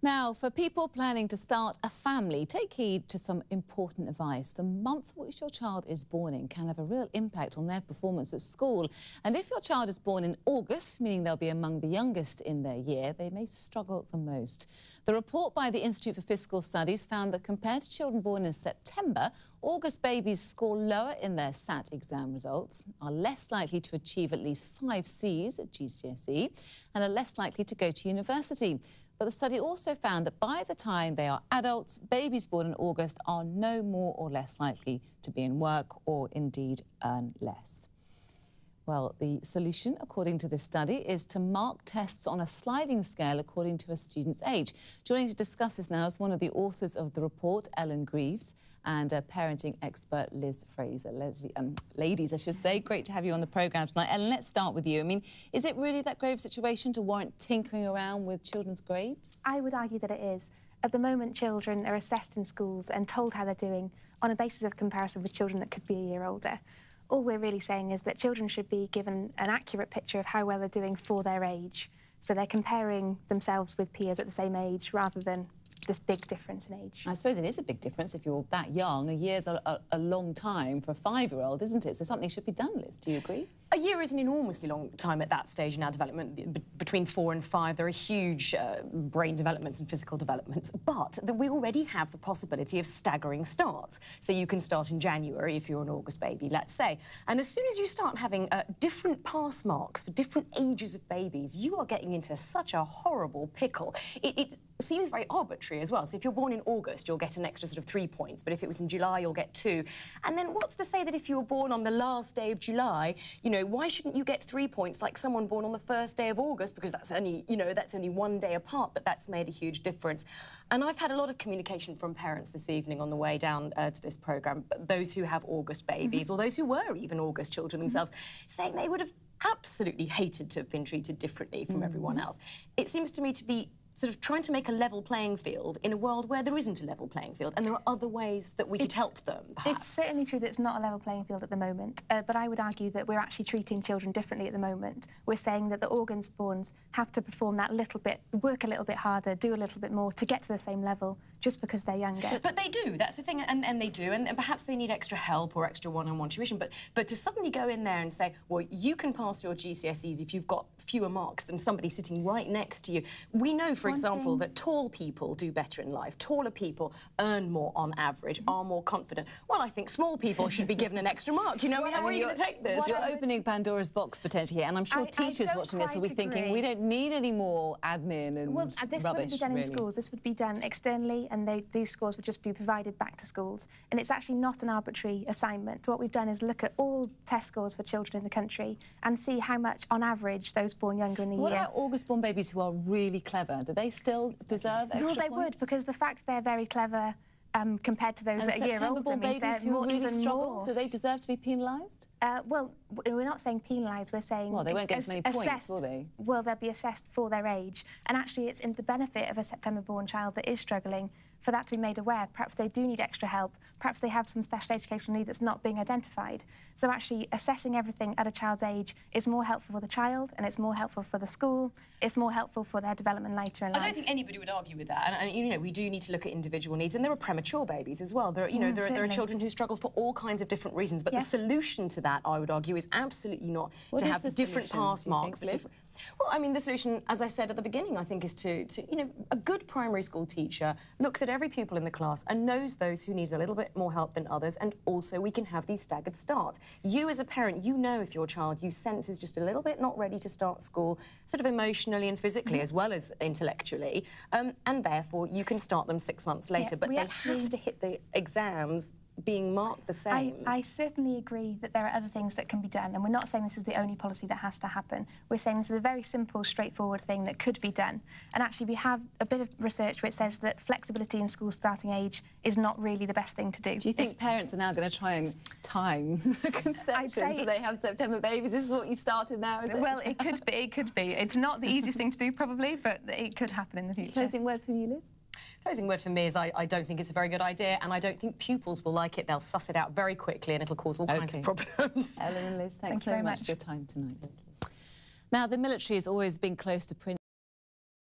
Now, for people planning to start a family, take heed to some important advice. The month which your child is born in can have a real impact on their performance at school. And if your child is born in August, meaning they'll be among the youngest in their year, they may struggle the most. The report by the Institute of Fiscal Studies found that compared to children born in September, August babies score lower in their SAT exam results, are less likely to achieve at least 5 Cs at GCSE, and are less likely to go to university. But the study also found that by the time they are adults, babies born in August are no more or less likely to be in work or indeed earn less. Well, the solution, according to this study, is to mark tests on a sliding scale according to a student's age. Joining to discuss this now is one of the authors of the report, Greaves, and parenting expert Liz Fraser. Ladies, I should say, great to have you on the programme tonight. Ellen, let's start with you. I mean, is it really that grave situation to warrant tinkering around with children's grades? I would argue that it is. At the moment, children are assessed in schools and told how they're doing on a basis of comparison with children that could be a year older. All we're really saying is that children should be given an accurate picture of how well they're doing for their age. So they're comparing themselves with peers at the same age rather than this big difference in age. I suppose it is a big difference if you're that young. A year's a long time for a 5-year-old, isn't it? So something should be done, Liz. Do you agree? A year is an enormously long time at that stage in our development. Between 4 and 5, there are huge brain developments and physical developments. But we already have the possibility of staggering starts. So you can start in January if you're an August baby, let's say. And as soon as you start having different pass marks for different ages of babies, you are getting into such a horrible pickle. It seems very arbitrary as well. So if you're born in August, you'll get an extra sort of 3 points. But if it was in July, you'll get 2. And then what's to say that if you were born on the last day of July, you know, why shouldn't you get 3 points like someone born on the first day of August? Because that's only, you know, that's only 1 day apart, but that's made a huge difference. And I've had a lot of communication from parents this evening on the way down to this programme, those who have August babies, or those who were even August children themselves, saying they would have absolutely hated to have been treated differently from everyone else. It seems to me to be sort of trying to make a level playing field in a world where there isn't a level playing field, and there are other ways that we could help them, perhaps. It's certainly true that it's not a level playing field at the moment, but I would argue that we're actually treating children differently at the moment. We're saying that the August-borns have to perform that little bit, work a little bit harder, do a little bit more to get to the same level just because they're younger. But they do, that's the thing, and they do, and perhaps they need extra help or extra one-on-one tuition, but to suddenly go in there and say, well, you can pass your GCSEs if you've got fewer marks than somebody sitting right next to you. We know, for example, that tall people do better in life. Taller people earn more on average, are more confident. Well, I think small people should be given an extra mark. You know, where are you going to take this? You're opening Pandora's box potentially, and I'm sure teachers watching this will be thinking, we don't need any more admin and well, this wouldn't be done in schools. This would be done externally, and these scores would just be provided back to schools. And it's actually not an arbitrary assignment. What we've done is look at all test scores for children in the country and see how much, on average, those born younger in the year. What about August-born babies who are really clever? Do they still deserve extra points? Well, they would, because the fact they're very clever compared to those that are a year older means they're more, really even struggle, more. Do they deserve to be penalised? Well, we're not saying penalised, we're saying... Well, they won't get as many points, will they? Well, they'll be assessed for their age. And actually, it's in the benefit of a September-born child that is struggling for that to be made aware. Perhaps they do need extra help. Perhaps they have some special educational need that's not being identified. So actually, assessing everything at a child's age is more helpful for the child, and it's more helpful for the school. It's more helpful for their development later in life. I don't think anybody would argue with that. And you know, we do need to look at individual needs, and there are premature babies as well. There are, you know, there are children who struggle for all kinds of different reasons. But the solution to that, I would argue, is absolutely not to have different pass marks for different. Well, I mean, the solution, as I said at the beginning, I think is to you know, a good primary school teacher looks at every pupil in the class and knows those who need a little bit more help than others, and also we can have these staggered starts. You as a parent, you know if your child you sense is just a little bit not ready to start school, sort of emotionally and physically as well as intellectually, and therefore you can start them 6 months later, but they have to hit the exams being marked the same. I certainly agree that there are other things that can be done, and we're not saying this is the only policy that has to happen. We're saying this is a very simple, straightforward thing that could be done. And actually, we have a bit of research where it says that flexibility in school starting age is not really the best thing to do. Do you think parents are now going to try and time the conception so they have September babies? This is what you started now, is it? Well, it could be, it could be. It's not the easiest thing to do, probably, but it could happen in the future. Closing word from you, Liz? Closing word for me is I don't think it's a very good idea, and I don't think pupils will like it. They'll suss it out very quickly, and it'll cause all kinds of problems. Ellen and Liz, thanks very much for your time tonight. Now, the military has always been close to Prince